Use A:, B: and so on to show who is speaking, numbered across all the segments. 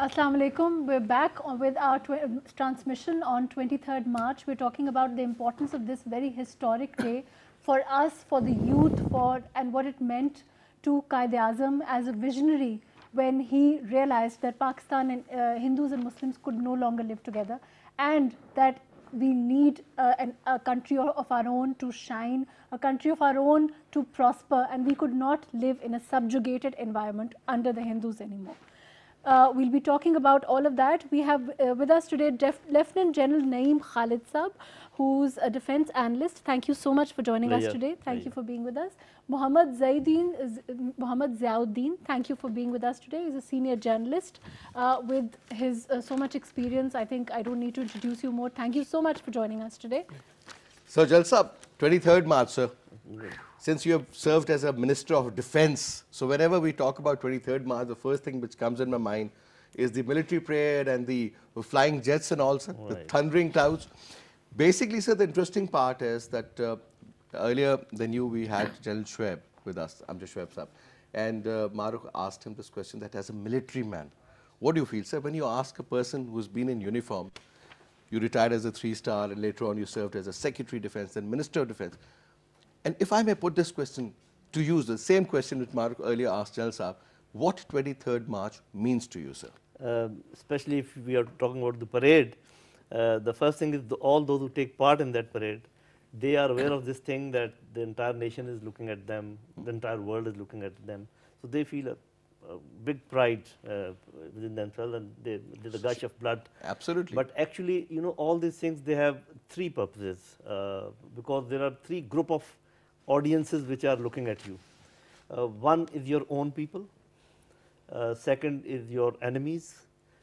A: Assalamu alaikum. We're back with our transmission on 23rd March. We're talking about the importance of this very historic day for us, for the youth, and what it meant to Quaid-e-Azam as a visionary when he realized that Pakistan and Hindus and Muslims could no longer live together, and that we need a country of our own to shine, a country of our own to prosper, and we could not live in a subjugated environment under the Hindus anymore. We'll be talking about all of that. We have with us today Lieutenant General Naeem Khalid Saab, who's a defense analyst. Thank you so much for joining us today. Thank you for being with us. Mohammad Ziauddin, thank you for being with us today. He's a senior journalist with his so much experience. I think I don't need to introduce you more. Thank you so much for joining us today.
B: So, Jalsa, 23rd March, sir. Since you have served as a Minister of Defense, so whenever we talk about 23rd March, the first thing which comes in my mind is the military parade and the flying jets and all, sir, the thundering clouds. Basically, sir, the interesting part is that earlier than you, we had General Shoaib with us, Amjad Shoaib Saab, and Mahrukh asked him this question that as a military man, what do you feel, sir, when you ask a person who's been in uniform, you retired as a 3-star and later on you served as a Secretary of Defense and Minister of Defense. And if I may put this question to you, the same question which Mahrukh earlier asked General Saab, what 23rd March means to you, sir?
C: Especially if we are talking about the parade, the first thing is all those who take part in that parade, they are aware of this thing that the entire nation is looking at them, the entire world is looking at them. So they feel a big pride within themselves, and there's a gush of blood.
B: Absolutely.
C: But actually, you know, all these things, they have 3 purposes, because there are 3 group of audiences which are looking at you. One is your own people, second is your enemies,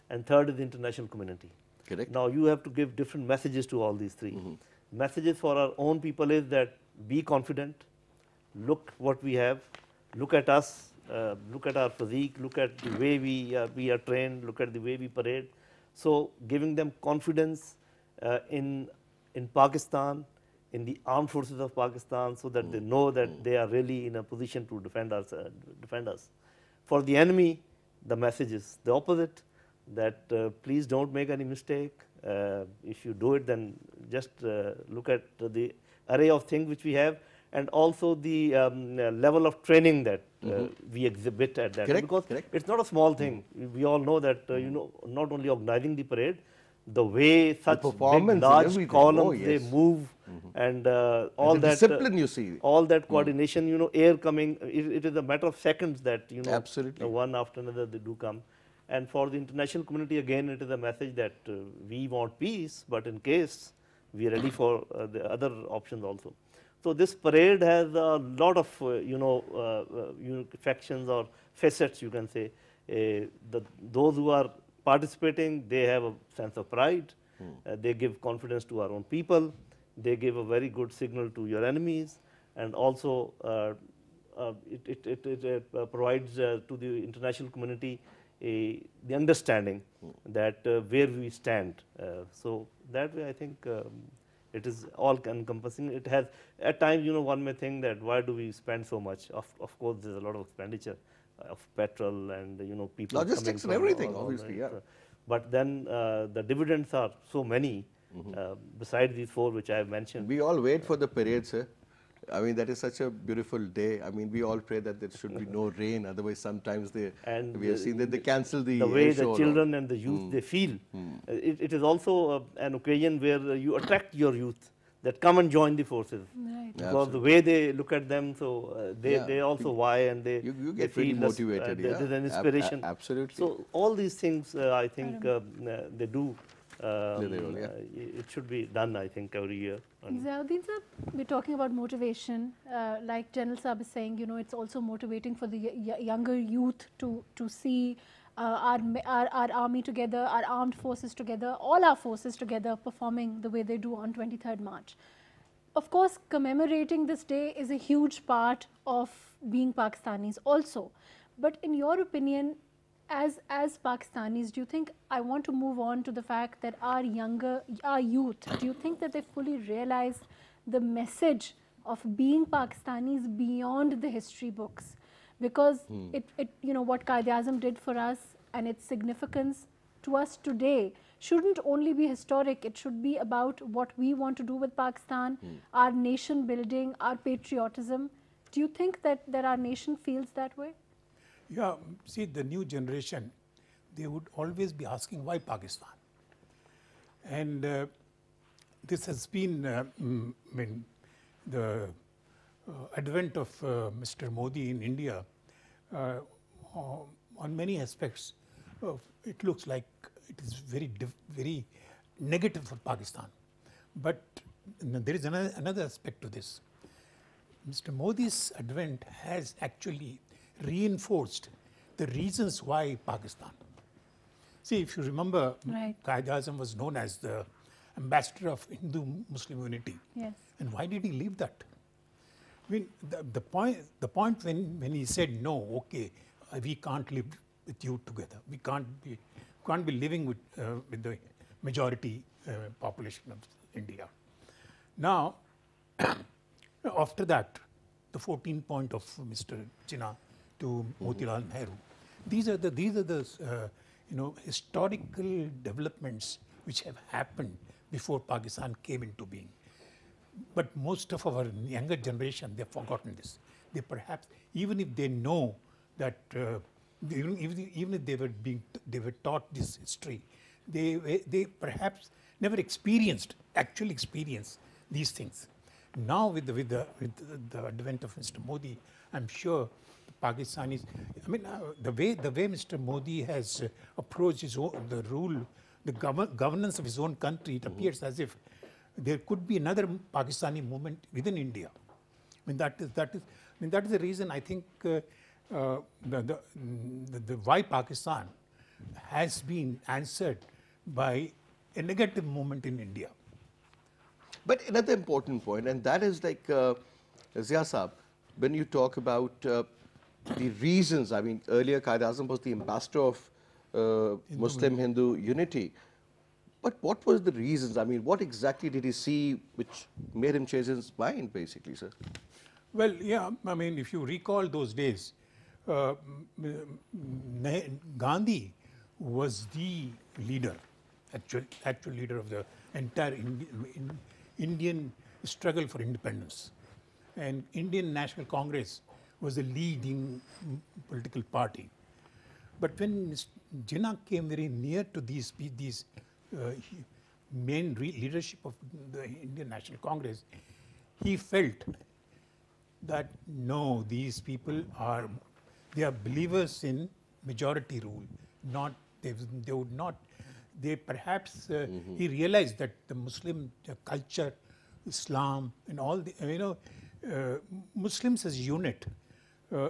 C: and third is the international community.
B: Correct.
C: Now you have to give different messages to all these 3. Messages for our own people is that be confident, look what we have, look at us, look at our physique, look at the way we are trained, look at the way we parade. So giving them confidence in Pakistan, in the armed forces of Pakistan, so that they know that they are really in a position to defend us. For the enemy, the message is the opposite, that please don't make any mistake. If you do it, then just look at the array of things which we have, and also the level of training that we exhibit at that. Because it's not a small thing. We all know that, you know, not only organizing the parade, the way such big, large columns they move, and all that
B: discipline you see,
C: all that coordination, you know, air coming, it is a matter of seconds that, you know,
B: absolutely,
C: one after another they do come. And for the international community, again, it is a message that we want peace, but in case we are ready for the other options also. So this parade has a lot of factions or facets, you can say. Those who are participating, they have a sense of pride. They give confidence to our own people. They give a very good signal to your enemies, and also it provides to the international community the understanding that where we stand. So that way, I think it is all encompassing. It has, at times, you know, one may think that why do we spend so much? Of course, there's a lot of expenditure of petrol and, you know, people,
B: logistics and everything, obviously, yeah.
C: But then the dividends are so many, besides these 4 which I have mentioned.
B: We all wait for the parade, sir. I mean, that is such a beautiful day. I mean, we all pray that there should be no rain. Otherwise, sometimes we have seen that they cancel the
C: way the children and the youth they feel. It is also an occasion where you attract your youth that come and join the forces.
A: Right.
C: Because the way they look at them, so they also why, and they
B: you get pretty motivated.
C: There's an inspiration.
B: Absolutely.
C: So all these things, I think they do. It should be done, I think, every year.
A: Ziauddin sir, we're talking about motivation. Like General Saab is saying, you know, it's also motivating for the younger youth to see our army together, our armed forces together, all our forces together performing the way they do on 23rd March. Of course, commemorating this day is a huge part of being Pakistanis also. But in your opinion, as Pakistanis, do you think, I want to move on to the fact that our youth, do you think that they fully realize the message of being Pakistanis beyond the history books? Because you know, what Quaid-e-Azam did for us and its significance to us today shouldn't only be historic, it should be about what we want to do with Pakistan, our nation building, our patriotism. Do you think that our nation feels that way?
D: Yeah, see, the new generation, they would always be asking why Pakistan. And this has been, the advent of Mr. Modi in India, on many aspects, it looks like it is very negative for Pakistan. But there is another aspect to this. Mr. Modi's advent has actually reinforced the reasons why Pakistan. See, if you remember,
A: Right.
D: Quaid-e-Azam was known as the ambassador of Hindu-Muslim unity.
A: Yes.
D: And why did he leave that? I mean, the point when he said, no, okay, we can't live with you together. We can't be living with the majority population of India. Now, after that, the 14th point of Mr. Jinnah to Motilal Nehru, these are the historical developments which have happened before Pakistan came into being. But most of our younger generation, they've forgotten this. They perhaps, even if they know that, even if they were taught this history, they perhaps never actually experienced these things. Now with the advent of Mr. Modi, I'm sure the Pakistanis, I mean, the way Mr. Modi has approached the governance of his own country, it appears as if there could be another Pakistani movement within India. I mean, that is the reason I think the why Pakistan has been answered by a negative movement in India.
B: But another important point, and that is like, Zia Saab, when you talk about the reasons, I mean, earlier Quaid-e-Azam was the ambassador of Muslim-Hindu unity. But what was the reasons? I mean, what exactly did he see which made him change his mind, basically, sir?
D: Well, yeah, I mean, if you recall those days, Gandhi was the leader, actual leader of the entire Indian struggle for independence. And Indian National Congress was the leading political party. But when Jinnah came very near to these main leadership of the Indian National Congress, he felt that no, these people they are believers in majority rule, they perhaps, he realized that the Muslim culture, Islam and all the, Muslims as a unit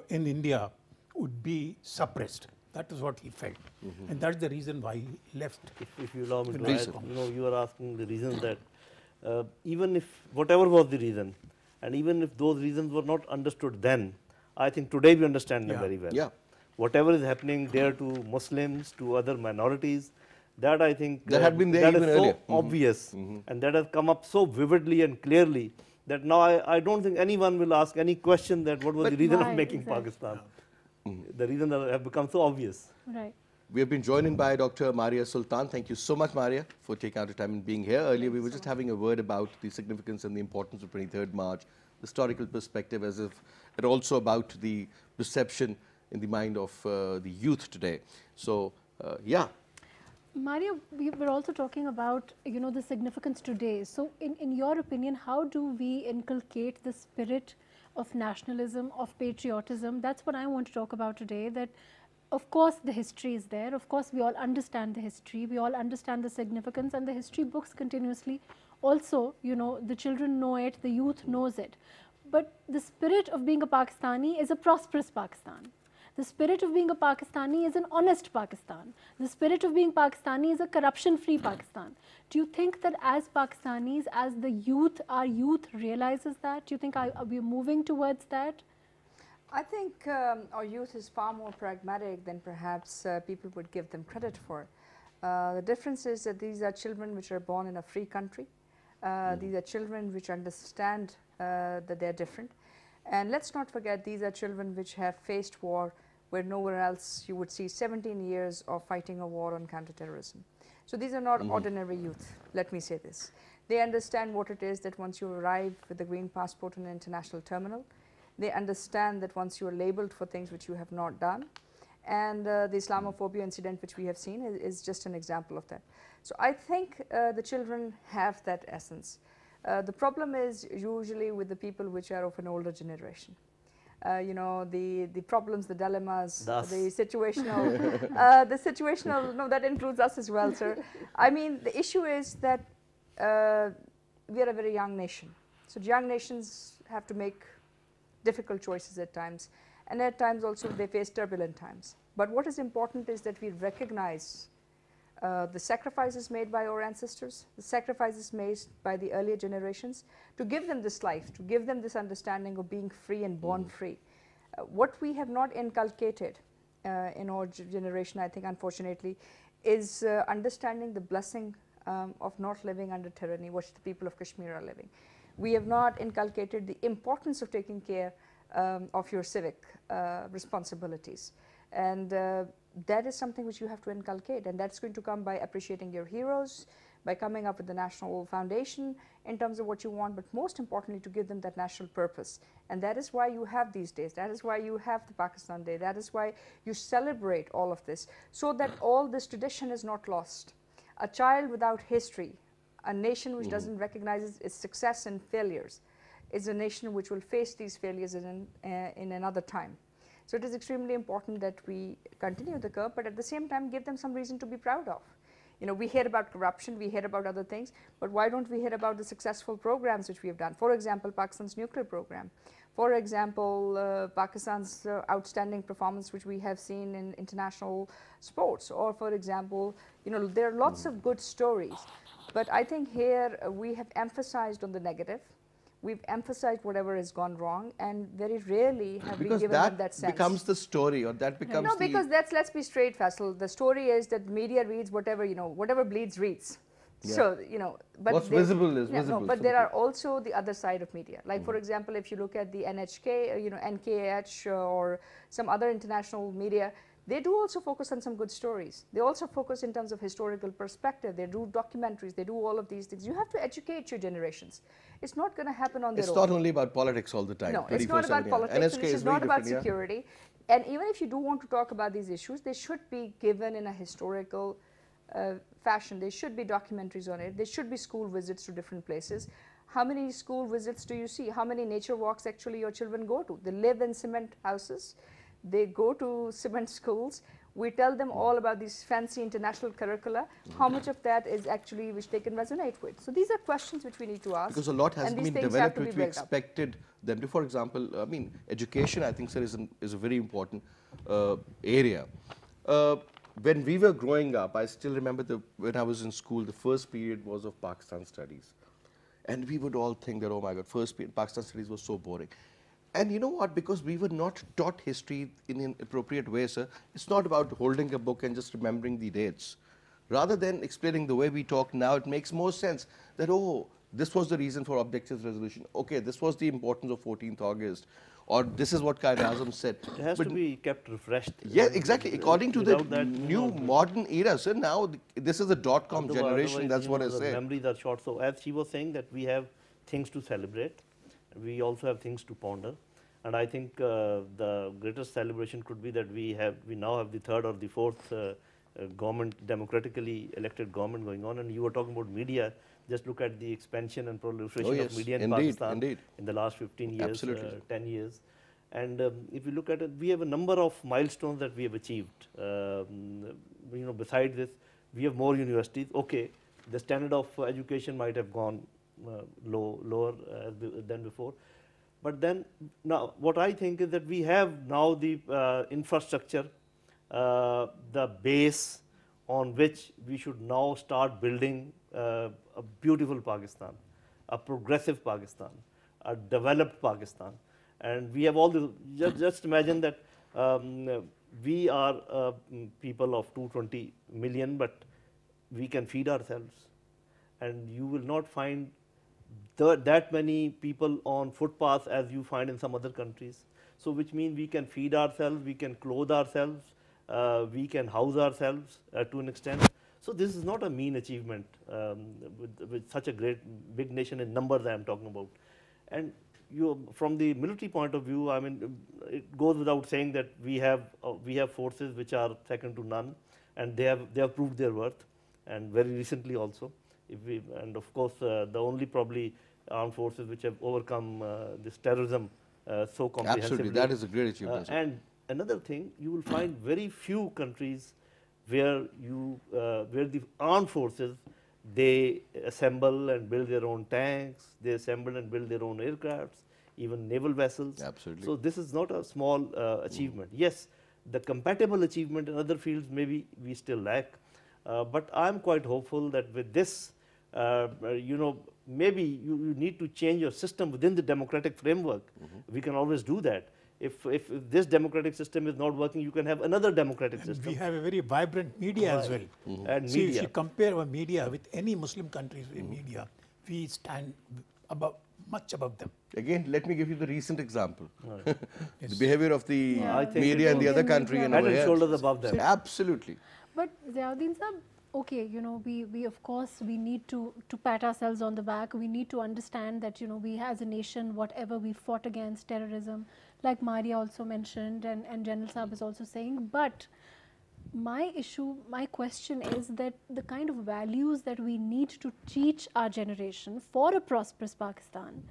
D: in India would be suppressed. That is what he felt. And that's the reason why he left.
C: If you allow me to add, you are asking the reason that even if, whatever was the reason, and even if those reasons were not understood then, I think today we understand them very well.
B: Yeah.
C: Whatever is happening there to Muslims, to other minorities, that I think
B: that had been there
C: that
B: even
C: is
B: earlier.
C: So obvious, and that has come up so vividly and clearly that now I don't think anyone will ask any question that what was the reason of making Pakistan. The reasons have become so obvious.
A: Right.
B: We have been joined in by Dr. Maria Sultan. Thank you so much, Maria, for taking out the time and being here. Earlier, we were just having a word about the significance and the importance of 23rd March, the historical perspective, as if and also about the perception in the mind of the youth today. So, yeah.
A: Maria, we were also talking about, the significance today. So, in your opinion, how do we inculcate the spirit of nationalism, of patriotism? That's what I want to talk about today. That, of course, the history is there. Of course, we all understand the history. We all understand the significance, and the history books continuously. Also, the children know it, the youth knows it. But the spirit of being a Pakistani is a prosperous Pakistan. The spirit of being a Pakistani is an honest Pakistan. The spirit of being Pakistani is a corruption-free Pakistan. Do you think that as Pakistanis, as the youth, our youth realizes that? Do you think are we moving towards that?
E: I think our youth is far more pragmatic than perhaps people would give them credit for. The difference is that these are children which are born in a free country. These are children which understand that they're different. And let's not forget, these are children which have faced war where nowhere else you would see 17 years of fighting a war on counterterrorism. So these are not ordinary youth, let me say this. They understand what it is that once you arrive with the green passport in an international terminal, they understand that once you are labeled for things which you have not done, and the Islamophobia incident which we have seen is just an example of that. So I think the children have that essence. The problem is usually with the people which are of an older generation. You know, the problems, the dilemmas, the situational, no, that includes us as well, sir. I mean, the issue is that we are a very young nation. So young nations have to make difficult choices at times, and at times also they face turbulent times. But what is important is that we recognize the sacrifices made by our ancestors, the sacrifices made by the earlier generations, to give them this life, to give them this understanding of being free and born free. What we have not inculcated in our generation, I think, unfortunately, is understanding the blessing of not living under tyranny, which the people of Kashmir are living. We have not inculcated the importance of taking care of your civic responsibilities. And that is something which you have to inculcate, and that's going to come by appreciating your heroes, by coming up with the national foundation in terms of what you want, but most importantly to give them that national purpose. And that is why you have these days, that is why you have the Pakistan Day, that is why you celebrate all of this, so that all this tradition is not lost. A child without history, a nation which doesn't recognize its success and failures, is a nation which will face these failures in another time. So it is extremely important that we continue the curve, but at the same time give them some reason to be proud of. You know, we hear about corruption, we hear about other things, but why don't we hear about the successful programs which we have done? For example, Pakistan's nuclear program. For example, Pakistan's outstanding performance which we have seen in international sports. Or for example, you know, there are lots of good stories. But I think here we have emphasized on the negative. We've emphasized whatever has gone wrong, and very rarely have we given up that sense.
B: Because that becomes the story, or that becomes
E: no, because that's, let's be straight, Faisal. The story is that media reads whatever, you know, whatever bleeds reads. Yeah. So, you know, but
B: what's visible is visible.
E: No, but there are also the other side of media. Like, for example, if you look at the NHK, you know, NKH or some other international media, they do also focus on some good stories. They also focus in terms of historical perspective. They do documentaries. They do all of these things. You have to educate your generations. It's not going to happen on their own.
B: It's not only about politics all the time.
E: No, it's not about politics. It's not about security. And even if you do want to talk about these issues, they should be given in a historical fashion. There should be documentaries on it. There should be school visits to different places. How many school visits do you see? How many nature walks actually your children go to? They live in cement houses. They go to cement schools. We tell them all about these fancy international curricula. How much of that is actually which they can resonate with? So these are questions which we need to ask.
B: Because a lot has been developed which we expected them to. For example, I mean, education, I think, sir, is a very important area. When we were growing up, I still remember when I was in school, the first period was of Pakistan studies. And we would all think that, oh my God, first period Pakistan studies was so boring. And you know what, because we were not taught history in an appropriate way, sir, it's not about holding a book and just remembering the dates. Rather than explaining the way we talk now, it makes more sense that, oh, this was the reason for objectives resolution. Okay, this was the importance of 14th August. Or this is what Qaid-e-Azam said.
C: It has to be kept refreshed.
B: Yeah, exactly. According to the new modern era, sir, now this is a .com generation, that's what I say.
C: Memories are short. So as she was saying that we have things to celebrate. We also have things to ponder, and I think the greatest celebration could be that we now have the third or the fourth government, democratically elected government going on. And you were talking about media. Just look at the expansion and proliferation of media in Pakistan in the last 15 years, 10 years. And if you look at it, we have a number of milestones that we have achieved. You know, besides this, we have more universities. Okay, the standard of education might have gone lower than before, but then now what I think is that we have now the infrastructure, the base on which we should now start building a beautiful Pakistan, a progressive Pakistan, a developed Pakistan. And we have all the, just imagine that we are people of 220 million, but we can feed ourselves, and you will not find that many people on footpaths as you find in some other countries. So which means we can feed ourselves, we can clothe ourselves, we can house ourselves to an extent. So this is not a mean achievement with such a great big nation in numbers I am talking about. And from the military point of view, I mean, it goes without saying that we have forces which are second to none, and they have proved their worth, and very recently also. And of course, the only probably armed forces which have overcome this terrorism so comprehensively.
B: Absolutely, that is a great achievement.
C: And another thing, you will find very few countries where where the armed forces, they assemble and build their own tanks, they assemble and build their own aircrafts, even naval vessels.
B: Absolutely.
C: So this is not a small achievement. Yes, the compatible achievement in other fields maybe we still lack, but I'm quite hopeful that with this, maybe you need to change your system within the democratic framework. We can always do that. If this democratic system is not working, you can have another democratic system.
D: We have a very vibrant media as well.
C: And
D: See,
C: media.
D: if you compare our media with any Muslim countries in media, we stand much above them.
B: Again, let me give you the recent example. The behavior of the
C: I think
B: media in the other
A: Indian
B: country
A: media.
B: and
C: Head
B: over
C: and
B: here.
C: shoulders above them.
B: Absolutely.
A: But Ziauddin Sahab, okay, we of course we need to pat ourselves on the back. We need to understand that we as a nation, whatever we fought against terrorism, like Maria also mentioned, and General Saab is also saying. But my question is that the kind of values that we need to teach our generation for a prosperous Pakistan,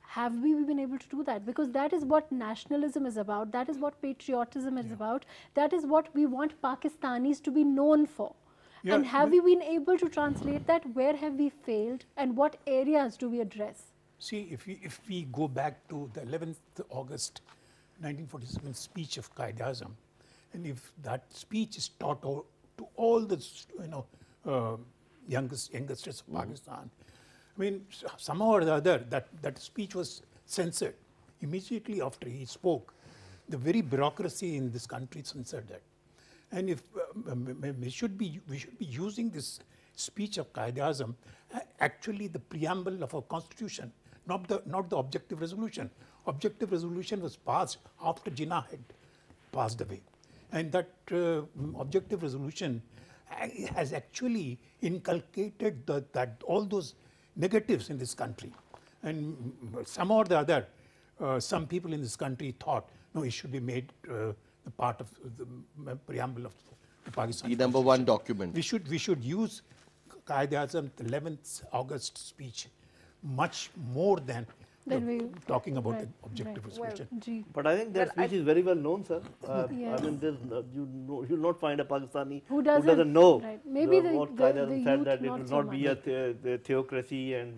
A: have we been able to do that? Because that is what nationalism is about, that is what patriotism is about, that is what we want Pakistanis to be known for.
D: Yeah,
A: And have we been able to translate that? Where have we failed, and what areas do we address?
D: See, if we go back to the 11th August 1947 speech of Qaid-e-Azam, and if that speech is taught to all the youngsters of Pakistan, I mean, somehow or the other, that speech was censored. Immediately after he spoke, the very bureaucracy in this country censored that. And if we should be using this speech of Qaid-e-Azam, actually the preamble of our constitution, not the objective resolution. Objective resolution was passed after Jinnah had passed away, and that objective resolution has actually inculcated that all those negatives in this country. And somehow or the other, some people in this country thought, no, it should be made the part of the preamble of the Pakistan.
B: The number one document.
D: We should use Qaid-e-Azam, the 11th August speech, much more than talking about the objective resolution.
C: But I think that speech is very well known, sir.
A: Yes.
C: I mean, you'll not find a Pakistani
A: Who doesn't
C: know
A: Maybe
C: what
A: the
C: Qaid-e-Azam said,
A: youth
C: that it
A: not
C: will
A: so
C: not be a theocracy, and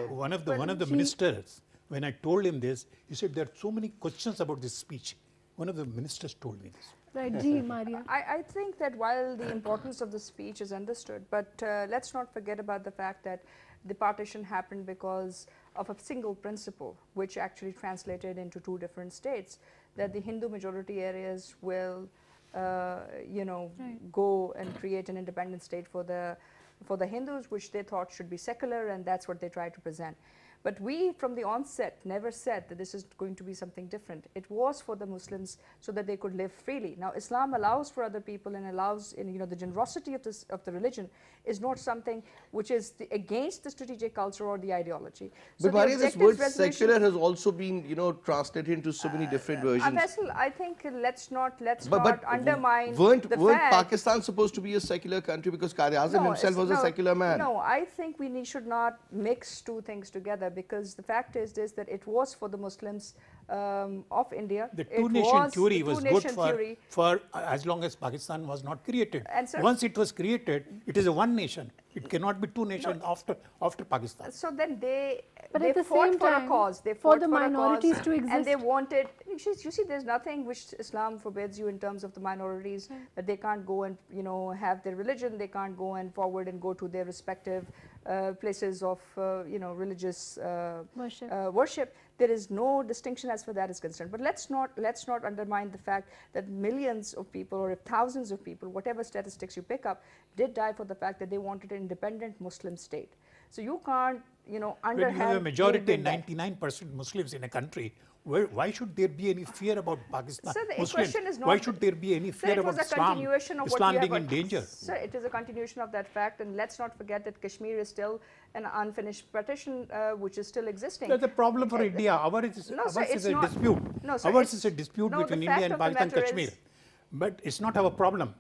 D: One of the ministers, when I told him this, he said there are so many questions about this speech. One of the ministers told me this.
A: Right, G. Maria.
E: I think that while the importance of the speech is understood, but let's not forget about the fact that the partition happened because of a single principle, which actually translated into two different states, that the Hindu majority areas will, go and create an independent state for the Hindus, which they thought should be secular, and that's what they tried to present. But we, from the onset, never said that this is going to be something different. It was for the Muslims so that they could live freely. Now, Islam allows for other people and allows, the generosity of the religion is not something which is against the strategic culture or the ideology.
B: But Maria, this word secular has also been, translated into so many different versions.
E: Faisal, I think let's not undermine
B: weren't
E: fact.
B: Pakistan supposed to be a secular country, because Qaid-e-Azam himself was a secular man?
E: No, I think we should not mix two things together, because the fact is that it was for the Muslims of India.
D: The two-nation theory was good for as long as Pakistan was not created. Once it was created, it is a one nation. It cannot be two nations after Pakistan.
E: So then they
A: for
E: fought for a cause. They fought
A: for the minorities to exist.
E: And they wanted, you see, there's nothing which Islam forbids you in terms of the minorities, that they can't go and, have their religion, they can't go and forward and go to their respective places of, religious worship. There is no distinction as far as that is concerned. But let's not undermine the fact that millions of people, or thousands of people, whatever statistics you pick up, did die for the fact that they wanted an independent Muslim state. So you can't, you know,
D: When you have a
E: underhand.
D: majority,
E: deal with that.
D: 99% Muslims in a country, why should there be any fear about Pakistan?
E: Sir, the
D: Muslims?
E: question is not.
D: Why should there be any
E: Sir,
D: fear
E: it was
D: about
E: a
D: Islam,
E: continuation of
D: Islam
E: what we
D: being
E: have.
D: in danger?
E: Sir, it is a continuation of that fact, and let's not forget that Kashmir is still an unfinished partition, which is still existing.
D: That's a problem for India. Ours is,
E: No, sir,
D: ours
E: it's
D: is a
E: not.
D: dispute.
E: No, sir,
D: Ours
E: it's-
D: is a dispute
E: no, the
D: between
E: fact
D: India and
E: of the
D: Pakistan,
E: matter
D: Kashmir.
E: is-
D: But it's not our problem.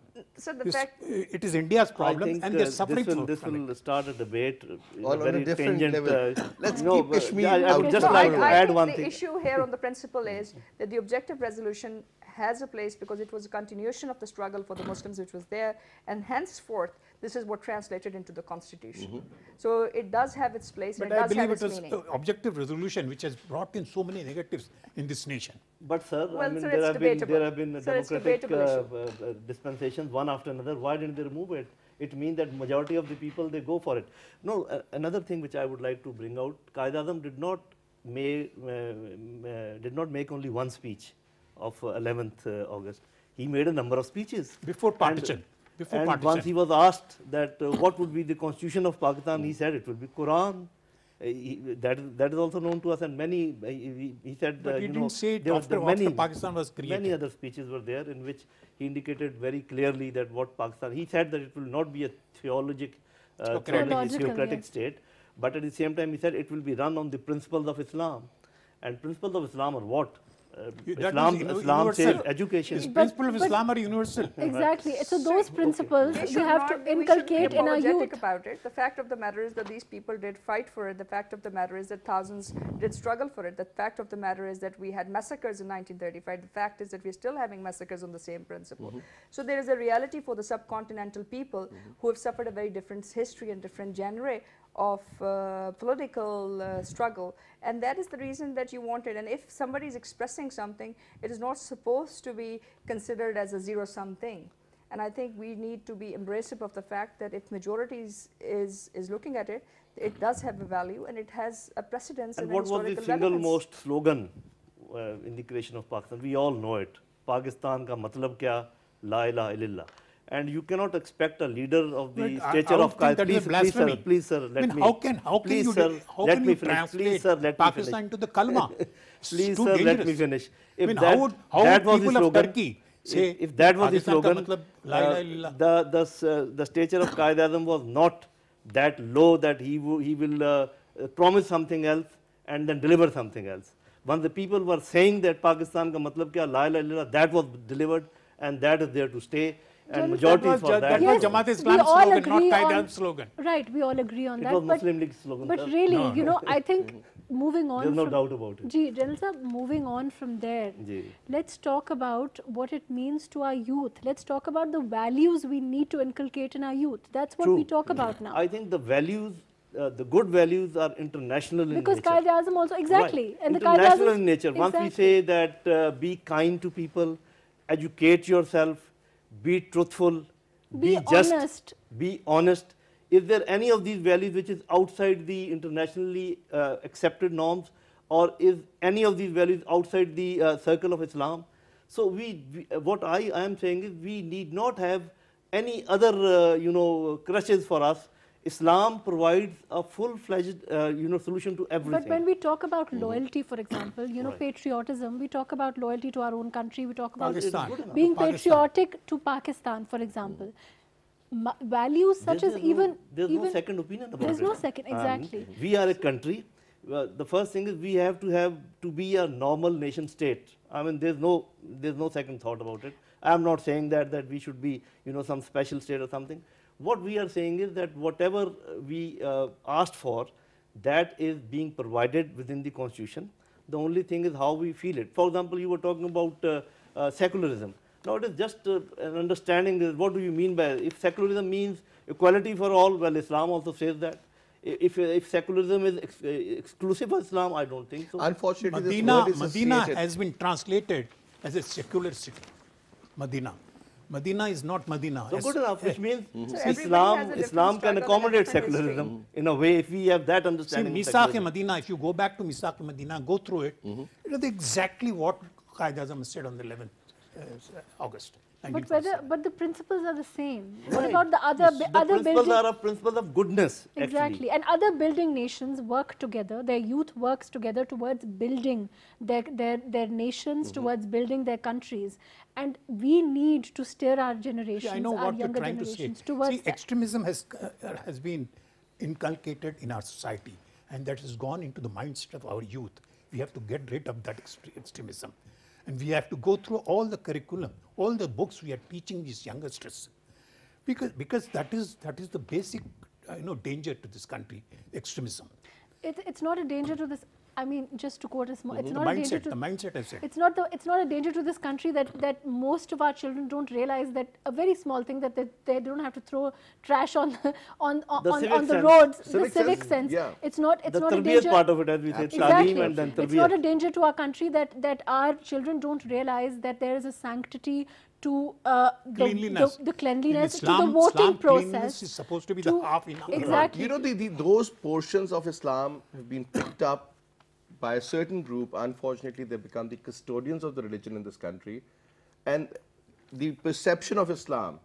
E: So the
D: It's-
E: fact.
D: it is India's problem,
C: I think
D: and they're suffering
C: this
D: from it.
C: will start a debate in
B: On
C: a
B: a
C: very
B: different
C: tangent.
B: level. Let's
C: no,
B: keep
C: but
B: Kashmir
C: I would
B: out.
C: just
E: No,
C: like to
E: I
C: add
E: think
C: one
E: the
C: thing.
E: issue here on the principle is that the objective resolution has a place because it was a continuation of the struggle for the Muslims which was there, and henceforth this is what translated into the constitution. So it does have its place, and
D: But
E: it
D: I
E: does have
D: believe
E: its
D: it was
E: meaning.
D: objective resolution which has brought in so many negatives in this nation.
C: But sir,
E: Well,
C: I mean,
E: sir,
C: there
E: it's
C: have been
E: debatable. Sir, it's
C: democratic
E: debatable
C: dispensations one after another. Why didn't they remove it? It means that majority of the people, they go for it. No, another thing which I would like to bring out, Qaid-e-Azam did not make only one speech of 11th August. He made a number of speeches.
D: Before partition. Before
C: And
D: partition.
C: once he was asked that what would be the constitution of Pakistan, he said it will be Quran. That is also known to us, and many he said.
D: But he
C: you
D: didn't
C: know,
D: say it
C: there were
D: after Pakistan was created.
C: Many other speeches were there in which he indicated very clearly that what Pakistan. He said that it will not be a theocratic
A: Theological,
C: state, but at the same time he said it will be run on the principles of Islam, and principles of Islam are what?
D: That
C: Islam
D: is
C: Islam says
D: universal.
C: education.
D: These
A: But-
D: principles of
A: but-
D: Islam are universal.
A: Exactly. So those principles
E: We
A: we
E: should
A: have
E: not
A: to
E: be- we should
A: inculcate
E: be
A: in our
E: apologetic
A: youth.
E: about it. The fact of the matter is that these people did fight for it. The fact of the matter is that thousands did struggle for it. The fact of the matter is that we had massacres in 1935. The fact is that we're still having massacres on the same principle. So there is a reality for the subcontinental people who have suffered a very different history and different genre of political struggle, and that is the reason that you want it. And if somebody is expressing something, it is not supposed to be considered as a zero-sum thing. And I think we need to be embracive of the fact that if majority is looking at it, it does have a value and it has a precedence
C: And
E: and a
C: what was the
E: historical
C: single
E: relevance.
C: most slogan in the creation of Pakistan? We all know it. Pakistan ka matlab kya? La ilaha illallah. And you cannot expect a leader of the
D: But I
C: stature
D: would
C: of
D: think that is a blasphemy.
C: please sir, let
D: I mean,
C: me.
D: how can
C: please,
D: you
C: sir, let me finish.
D: translate
C: Please, sir, let me
D: Pakistan
C: finish.
D: into the kalma? It's
C: Please,
D: too
C: sir, let me
D: dangerous.
C: finish.
D: I
C: If
D: mean,
C: that,
D: how would
C: that was the
D: people of
C: slogan,
D: Turkey say
C: if that was the
D: Pakistan ka
C: slogan,
D: matlab la ilaha illallah?
C: the stature of Qaid-e-Azam was not that low that he will promise something else and then deliver something else. Once the people were saying that Pakistan ka matlab kya, la ilaha illallah, that was delivered and that is there to stay. And majority is for that.
D: That
A: Yes,
D: was Jamaat
A: we
D: Islam
A: all
D: slogan, not
A: agree
D: Qaid-e-Azam
A: on-
D: slogan.
A: Right, we all agree on
C: It
A: that.
C: was
A: but
C: Muslim League slogan.
A: but
C: sir.
A: really,
D: No,
A: you know, I think moving on
C: There's no
A: from
C: doubt about it.
A: Ji, General Sahab, moving on from there,
C: Ji.
A: let's talk about what it means to our youth. Let's talk about the values we need to inculcate in our youth. That's what
C: True.
A: we talk about now.
C: I think the values, the good values are international in
A: Because
C: nature.
A: Qaid-e-Azam also, exactly.
C: Right.
A: And the
C: International
A: Qaid-e-Azam,
C: in nature. Once we
A: exactly.
C: say that be kind to people, educate yourself, be truthful,
A: Be
C: just,
A: honest.
C: be honest. Is there any of these values which is outside the internationally accepted norms, or is any of these values outside the circle of Islam? So what I am saying is we need not have any other crutches for us. Islam provides a full-fledged solution to everything.
A: But when we talk about loyalty, for example, you know,
C: Right.
A: patriotism, we talk about loyalty to our own country, we talk about
D: Pakistan.
A: being
D: Pakistan.
A: patriotic to Pakistan, for example. Values such as
C: there's no second opinion about
A: there's
C: it.
A: no second, exactly.
C: We are a country. The first thing is we have to be a normal nation state. I mean, there's no second thought about it. I'm not saying that we should be some special state or something. What we are saying is that whatever we asked for, that is being provided within the constitution. The only thing is how we feel it. For example, you were talking about secularism. Now it is just an understanding is what do you mean by it? If secularism means equality for all, well, Islam also says that. If secularism is exclusive of Islam, I don't think so.
B: Unfortunately, this word is
D: Medina
B: associated.
D: has been translated as a secular city. Medina is not Medina.
C: So good enough, which means
E: So everybody has a
C: Islam
E: different
C: can
E: struggle and a
C: accommodate
E: different
C: secularism in a way if we have that
D: See,
C: understanding. of
D: Misaq-e
C: secularism.
D: Medina, if you go back to Misaq-e Medina, go through it, it is exactly what Qaid-e-Azam said on the 11th August And
A: But
D: it was,
A: but the principles are the same. What
C: Right.
A: about the other
C: The
A: other
C: principles
A: building?
C: are principles of goodness.
A: Exactly, and other building nations work together. Their youth works together towards building their nations, towards building their countries, and we need to steer our generations,
D: I know
A: our
D: what you're
A: younger
D: trying to say.
A: generations towards
D: See,
A: that.
D: extremism has been inculcated in our society, and that has gone into the mindset of our youth. We have to get rid of that extremism, and we have to go through all the curriculum, all the books we are teaching these youngsters, because that is the basic danger to this country, extremism.
A: It's not a danger to this. I mean, just to quote a small, it's
D: The
A: not a danger
D: mindset,
A: to
D: the mindset I said.
A: It's not a danger to this country that most of our children don't realize that a very small thing that they don't have to throw trash on the roads. The civic sense.
B: Yeah.
A: It's not a
C: tarbiyat
A: danger.
C: part of it, as we say,
A: Exactly.
C: taaleem and then
A: It's not a
C: tarbiyat.
A: danger to our country that our children don't realize that there is a sanctity to
D: Cleanliness.
A: the cleanliness,
D: In Islam,
A: to the voting
D: Islam, cleanliness
A: process.
D: is supposed to be the half in half.
A: Exactly.
B: You know, those portions of Islam have been picked up by a certain group. Unfortunately, they become the custodians of the religion in this country. And the perception of Islam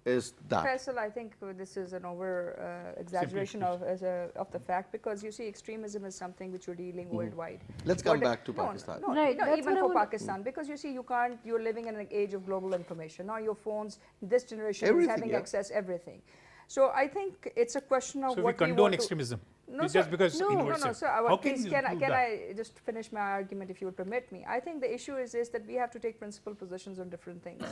B: is that.
E: Faisal, I think this is an over exaggeration of the fact, because you see extremism is something which you're dealing worldwide.
B: Let's come
E: But
B: back to Pakistan.
E: No,
A: Right, that's
E: even
A: what I
E: for
A: want-
E: Pakistan, because you see you're living in an age of global information. Now your phones, this generation
B: Everything,
E: is having
B: yeah.
E: access everything. So I think it's a question of
D: So we
E: what we
D: condone
E: want to.
D: extremism.
E: No,
D: Just
E: sir.
D: because
E: No,
D: universal.
E: sir.
D: How can
E: Please,
D: you
E: can
D: do that?
E: I just finish my argument, if you would permit me? I think the issue is that we have to take principled positions on different things.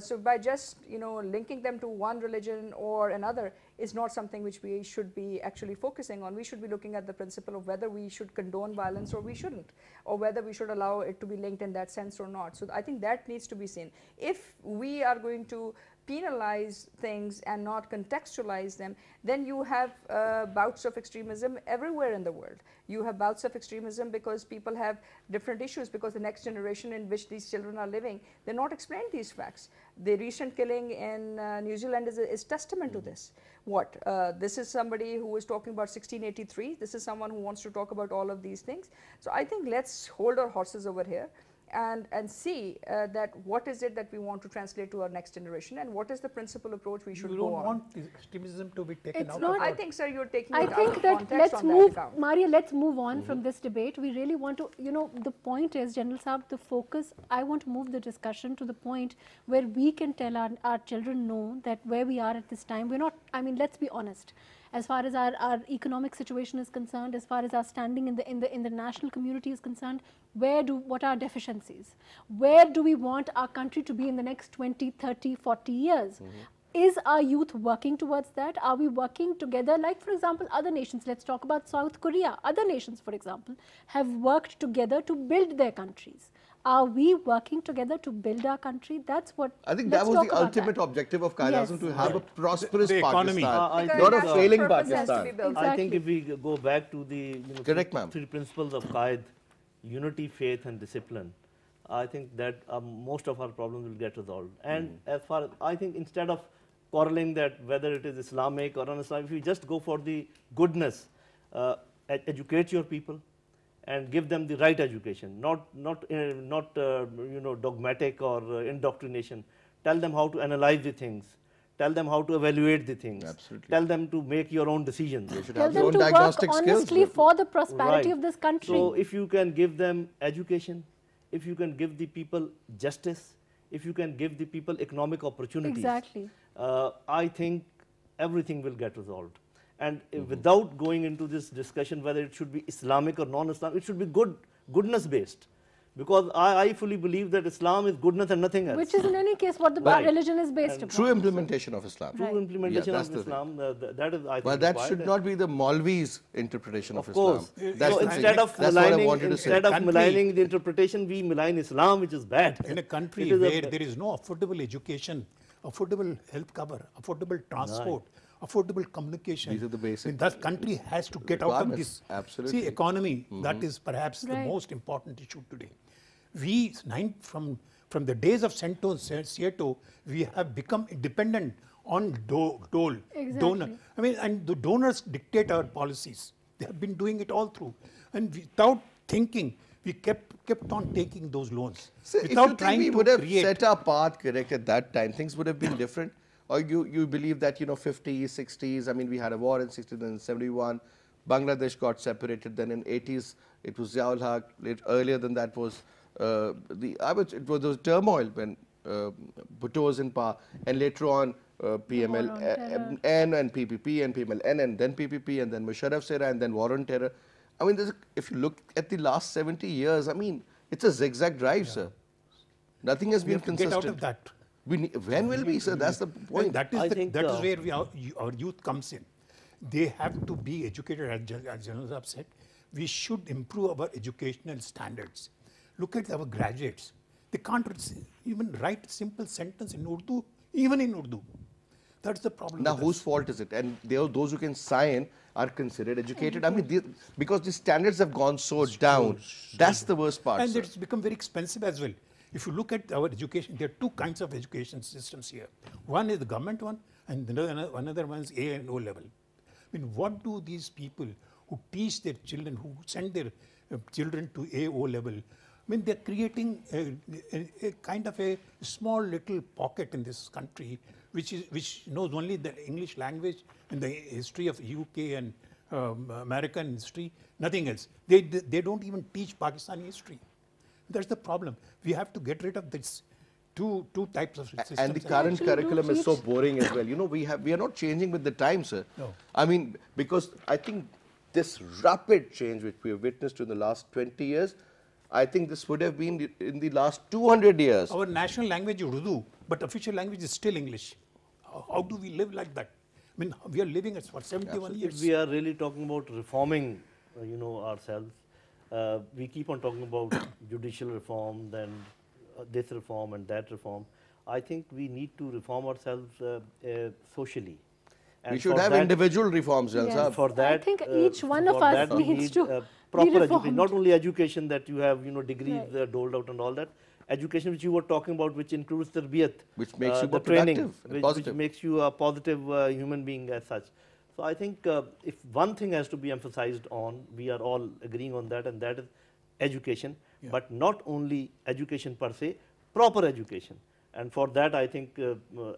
E: So by just linking them to one religion or another is not something which we should be actually focusing on. We should be looking at the principle of whether we should condone violence or we shouldn't, or whether we should allow it to be linked in that sense or not. So I think that needs to be seen. If we are going to penalize things and not contextualize them, then you have bouts of extremism everywhere in the world. You have bouts of extremism because people have different issues, because the next generation in which these children are living, they're not explained these facts. The recent killing in New Zealand is testament to this. What? This is somebody who is talking about 1683. This is someone who wants to talk about all of these things. So I think let's hold our horses over here and see that what is it that we want to translate to our next generation, and what is the principal approach we should
D: You
E: go
D: don't
E: on.
D: want extremism to be taken
A: It's
D: out
A: not-
D: of
E: I
D: our-
E: think, sir, you're taking
A: I
E: it out
A: think
E: of
A: that
E: context
A: let's
E: on
A: move,
E: that account.
A: Maria, let's move on from this debate. We really want to, the point is, General Saab, the focus, I want to move the discussion to the point where we can tell our children know that where we are at this time, we're not, I mean, let's be honest. As far as our economic situation is concerned, as far as our standing in the national community is concerned, what are our deficiencies? Where do we want our country to be in the next 20, 30, 40 years? Is our youth working towards that? Are we working together? Like, for example, other nations, let's talk about South Korea. Other nations, for example, have worked together to build their countries. Are we working together to build our country? That's what.
B: I think
A: let's
B: that was
A: talk
B: the
A: about
B: ultimate
A: that.
B: objective of Qaeda
A: Yes.
B: Azam, to have a prosperous
D: The economy.
B: Pakistan,
C: I
B: not a
C: think,
B: failing
E: purpose has to be
B: Pakistan.
E: built.
C: I think
A: Exactly.
C: if we go back to the
B: Correct, ma'am.
C: three principles of Qaid, unity, faith, and discipline, I think that most of our problems will get resolved. And as far as I think, instead of quarreling that whether it is Islamic or un-Islamic, if we just go for the goodness, educate your people and give them the right education, not dogmatic or indoctrination. Tell them how to analyze the things. Tell them how to evaluate the things.
B: Absolutely.
C: Tell them to make your own decisions.
B: They should
A: Tell
B: have their
A: them
B: own
A: to work
B: diagnostic
A: honestly
B: skills.
A: for the prosperity
C: Right.
A: of this country.
C: So if you can give them education, if you can give the people justice, if you can give the people economic opportunities,
A: Exactly.
C: I think everything will get resolved. And without going into this discussion whether it should be Islamic or non-Islamic, it should be goodness based. Because I fully believe that Islam is goodness and nothing else.
A: Which is in any case what the
C: Right.
A: religion is based
C: And
A: upon.
B: True implementation of Islam.
A: Right.
C: True implementation
B: Yeah, that's
C: of
B: the thing.
C: Islam, that is, I think,
B: But that
C: required.
B: should not be the Maulvi's interpretation of,
C: Of course.
B: Islam. That's
C: So
B: the
C: instead
B: thing.
C: of
B: That's what I
C: maligning,
B: wanted to say.
C: instead of
D: Country-
C: maligning the interpretation, we malign Islam, which is bad.
D: In a country
C: It is
D: where there is no affordable education, affordable health cover, affordable transport, affordable communication.
B: These are the basic
D: Then that country has to get out of
B: requirements.
D: this.
B: Absolutely.
D: See, economy, that is perhaps the
A: Right.
D: most important issue today. We, from the days of Seattle, we have become dependent on donor.
A: Exactly.
D: I mean, and the donors dictate our policies. They have been doing it all through. And without thinking, we kept on taking those loans
B: So if
D: without
B: you
D: trying
B: think we
D: to
B: would have
D: create.
B: set our path correct at that time, things would have been different? Or you believe that, 50s, 60s, I mean, we had a war in 60s and 71, Bangladesh got separated, then in 80s, it was Ziaul Haq, earlier than that was, it was turmoil when Bhutto was in power, and later on, PML, N and PPP and PML N and then PPP and then Musharraf's era and then war on terror. I mean, if you look at the last 70 years, I mean, it's a zigzag drive, sir. Nothing has
D: We
B: been
D: have to get
B: consistent.
D: out of that.
B: When will we, sir? That's the point.
D: That is,
C: I think,
D: that is where our youth comes in. They have to be educated, as General Saab said. We should improve our educational standards. Look at our graduates. They can't even write a simple sentence in Urdu, even in Urdu. That's the problem.
B: Now, whose fault is it? And those who can sign are considered educated. I mean, because the standards have gone so down. That's the worst part,
D: And
B: sir.
D: it's become very expensive as well. If you look at our education, there are two kinds of education systems here. One is the government one, and another one is A and O level. I mean, what do these people who teach their children, who send their children to A, O level, I mean, they're creating a kind of a small little pocket in this country, which knows only the English language and the history of UK and American history, nothing else. They don't even teach Pakistani history. That's the problem. We have to get rid of this two types of systems.
B: And the current
A: Actually,
B: curriculum is
A: teach-
B: so boring as well. We are not changing with the times, sir.
D: No.
B: I mean, because I think this rapid change which we have witnessed in the last 20 years, I think this would have been in the last 200 years.
D: Our national language is Urdu, but official language is still English. How do we live like that? I mean, we are living for 71
C: If
D: years.
C: we are really talking about reforming, ourselves, we keep on talking about judicial reform, then this reform and that reform. I think we need to reform ourselves socially. And
B: We should
C: for
B: have
C: that-
B: individual reforms, Jan
A: Yes.
B: Sahab.
C: For that,
A: I think each one of
C: for
A: us
C: that we
A: needs
C: need,
A: to
C: proper
A: be
C: education,
A: reformed.
C: not only education that you have, degrees
A: Right.
C: doled out and all that. Education which you were talking about, which includes tarbiyat,
B: Which makes you
C: the
B: more
C: training,
B: productive and
C: which
B: positive.
C: makes you a positive human being as such. So I think if one thing has to be emphasized on, we are all agreeing on that, and that is education, but not only education per se, proper education. And for that, I think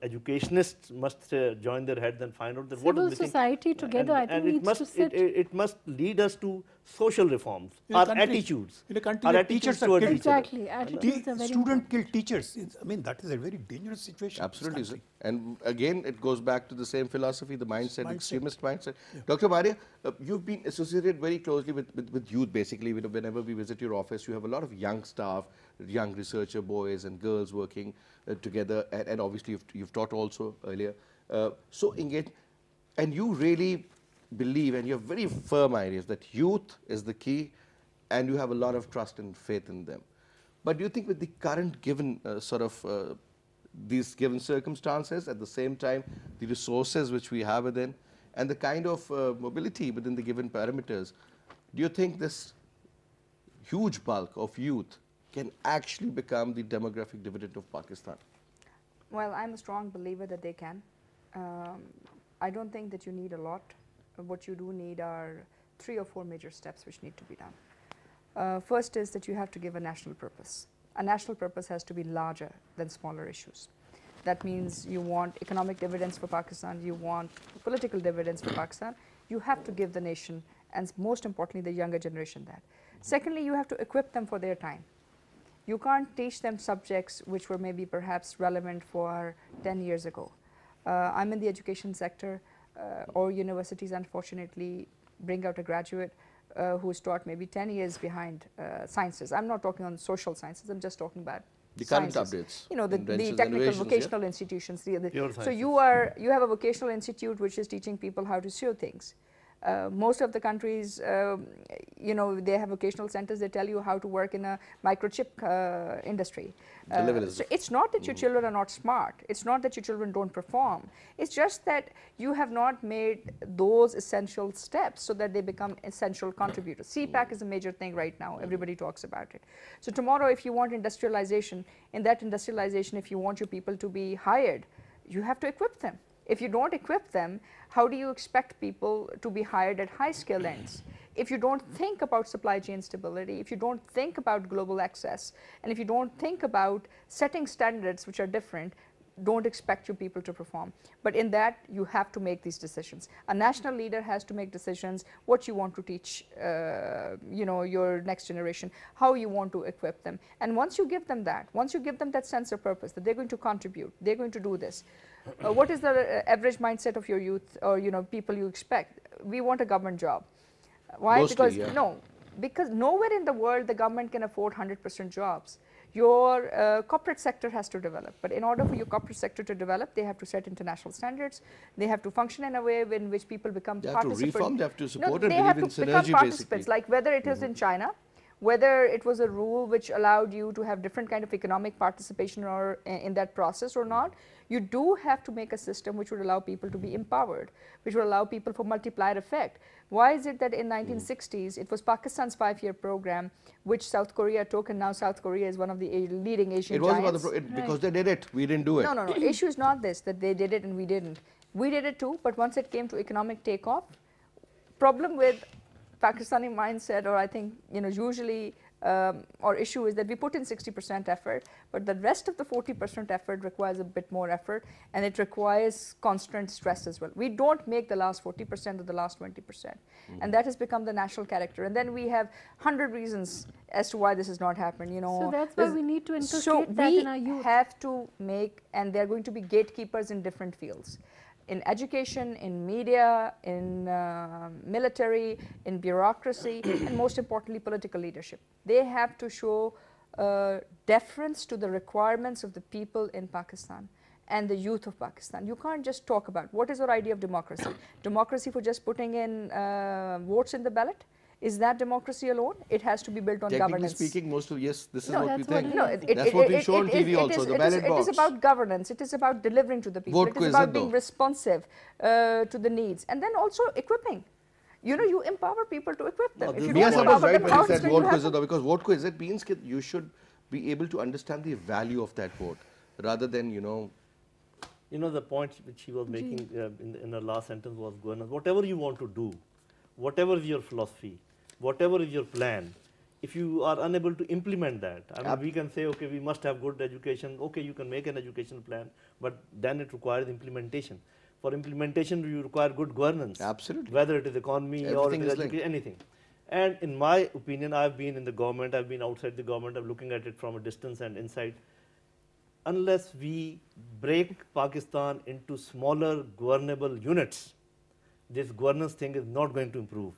C: educationists must join their heads and find out that what is
A: Civil
C: missing.
A: society together, I think,
C: it
A: needs
C: must,
A: to sit.
C: It must lead us to social reforms,
D: In a
C: our
D: country-
C: attitudes.
D: in a country
C: our
D: where
C: attitudes
D: teachers are
C: towards
D: killed.
C: each other.
A: Exactly. Attitudes are very
D: Student kill teachers. I mean, that is a very dangerous situation. in this
B: Absolutely, sir.
D: country.
B: And again, it goes back to the same philosophy, the mindset,
D: Mindset.
B: extremist mindset. Dr. Maria, you've been associated very closely with youth, basically. Whenever we visit your office, you have a lot of young staff, young researcher boys and girls working together, and obviously you've taught also earlier. So engaged, and you really believe, and you have very firm ideas that youth is the key, and you have a lot of trust and faith in them. But do you think with the current given these given circumstances, at the same time, the resources which we have within, and the kind of mobility within the given parameters, do you think this huge bulk of youth can actually become the demographic dividend of Pakistan?
E: Well, I'm a strong believer that they can. I don't think that you need a lot. What you do need are 3 or 4 major steps which need to be done. First is that you have to give a national purpose. A national purpose has to be larger than smaller issues. That means you want economic dividends for Pakistan, you want political dividends for Pakistan. You have to give the nation, and most importantly, the younger generation that. Secondly, you have to equip them for their time. You can't teach them subjects which were maybe perhaps relevant for 10 years ago. I'm in the education sector. Our universities, unfortunately, bring out a graduate who's taught maybe 10 years behind sciences. I'm not talking on social sciences, I'm just talking about
B: The current
E: sciences.
B: updates,
E: You know, the
B: inventions,
E: technical
B: innovations, yeah?
E: vocational institutions.
C: Pure
E: So
C: sciences.
E: you have a vocational institute which is teaching people how to sew things. Most of the countries, they have vocational centers. They tell you how to work in a microchip industry.
B: The level is
E: So it's not that your children are not smart. It's not that your children don't perform. It's just that you have not made those essential steps so that they become essential contributors. CPAC is a major thing right now. Everybody talks about it. So tomorrow, if you want industrialization, in that industrialization, if you want your people to be hired, you have to equip them. If you don't equip them, how do you expect people to be hired at high skill ends? if you don't think about supply chain stability, if you don't think about global access, and if you don't think about setting standards which are different, don't expect your people to perform. But in that, you have to make these decisions. A national leader has to make decisions what you want to teach your next generation, how you want to equip them. And once you give them that, once you give them that sense of purpose, that they're going to contribute, they're going to do this, what is the average mindset of your youth or people you expect? We want a government job. Why?
B: Mostly,
E: because nowhere in the world the government can afford 100% jobs. Your corporate sector has to develop, but in order for your corporate sector to develop, they have to set international standards. They have to function in a way in which people become participants.
B: They have to reform, they have to support and
E: they have
B: believe
E: to
B: in
E: become
B: synergy,
E: participants,
B: basically.
E: like whether it is in China, whether it was a rule which allowed you to have different kind of economic participation or in that process or not. You do have to make a system which would allow people to be empowered, which would allow people for multiplier effect. Why is it that in 1960s, it was Pakistan's 5-year program, which South Korea took, and now South Korea is one of the leading Asian giants?
B: Because they did it, we didn't do it.
E: No. Issue is not this, that they did it and we didn't. We did it too, but once it came to economic takeoff, problem with Pakistani mindset, or I think, usually or issue is that we put in 60% effort, but the rest of the 40% effort requires a bit more effort, and it requires constant stress as well. We don't make the last 40% or the last 20%, and that has become the national character. And then we have 100 reasons as to why this has not happened.
A: So that's why we need to inculcate that in our youth.
E: So we have to make, and they're going to be gatekeepers in different fields. In education, in media, in military, in bureaucracy, and most importantly, political leadership. They have to show deference to the requirements of the people in Pakistan and the youth of Pakistan. You can't just talk about what is our idea of democracy. Democracy for just putting in votes in the ballot? Is that democracy alone? It has to be built on governance.
B: Technically speaking, this is what we think.
E: That's
B: what we show on TV also, the ballot box.
E: It is about governance. It is about delivering to the people. It is about being responsive to the needs. And then also equipping. You empower people to equip them. If you don't empower them, how is it going to happen?
B: Because vote ko izzat means that you should be able to understand the value of that vote, rather than,
C: the point which he was making in the last sentence was governance. Whatever you want to do, whatever is your philosophy, whatever is your plan, if you are unable to implement that, we can say, okay, we must have good education. Okay, you can make an educational plan, but then it requires implementation. For implementation, you require good governance.
B: Absolutely.
C: Whether it is economy or it is anything. And in my opinion, I've been in the government, I've been outside the government, I'm looking at it from a distance and inside. Unless we break Pakistan into smaller governable units, this governance thing is not going to improve.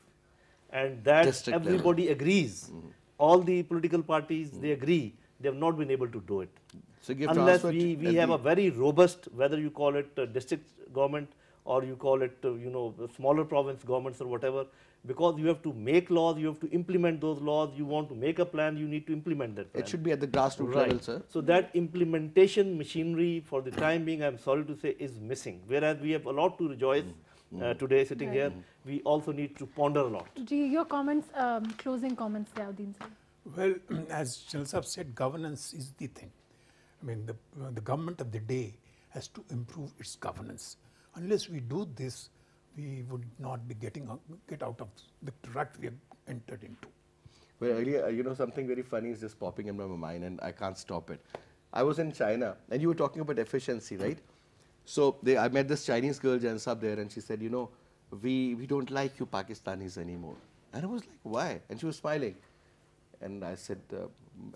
C: And that everybody agrees. All the political parties, they agree. They have not been able to do it.
B: So
C: unless we have a very robust, whether you call it district government or you call it, smaller province governments or whatever, because you have to make laws, you have to implement those laws, you want to make a plan, you need to implement that plan.
B: It should be at the grassroots level, sir.
C: So that implementation machinery, for the time being, I'm sorry to say, is missing. Whereas we have a lot to rejoice today sitting here, we also need to ponder a lot.
A: Your comments, closing comments, Uddin sir.
D: Well, as Jalsab said, governance is the thing. I mean, the government of the day has to improve its governance. Unless we do this, we would not be get out of the track we have entered into.
B: Well, earlier, something very funny is just popping in my mind, and I can't stop it. I was in China, and you were talking about efficiency, right? So I met this Chinese girl, Jansab, there, and she said, we don't like you Pakistanis anymore. And I was like, why? And she was smiling. And I said,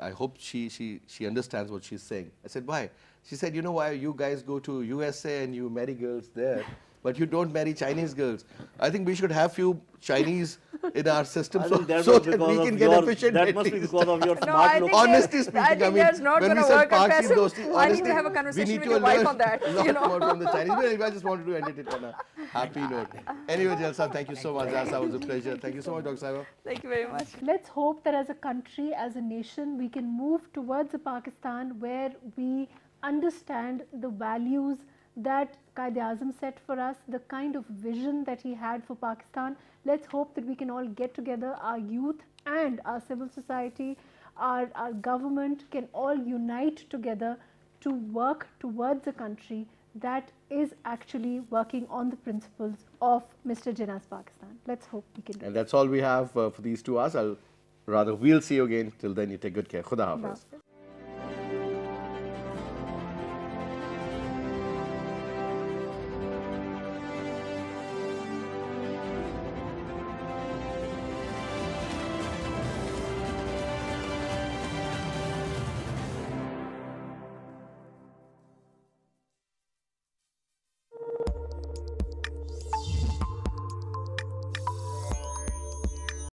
B: I hope she understands what she's saying. I said, why? She said, why you guys go to USA and you marry girls there, but you don't marry Chinese girls. I think we should have few Chinese in our system so that we can get efficient.
C: That must be because of your smart look.
B: Honestly speaking,
E: I think that's not going to work at present. I need to have a
B: we
E: conversation
B: need
E: with
B: to
E: your wife on
B: learn
E: that.
B: a lot more from the Chinese. But anyway, I just wanted to end it on a happy note. Anyway, Jalsa, thank you so much. Jalsa, it was a pleasure. Thank you so much, Dr. Saiba.
E: Thank you very much.
A: Let's hope that as a country, as a nation, we can move towards a Pakistan where we understand the values that Quaid-e-Azam set for us, the kind of vision that he had for Pakistan. Let's hope that we can all get together, our youth and our civil society, our government can all unite together to work towards a country that is actually working on the principles of Mr. Jinnah's Pakistan. Let's hope we can do
B: And that's all we have for these 2 hours. We'll see you again. Till then, you take good care. Khuda Hafiz.
A: that.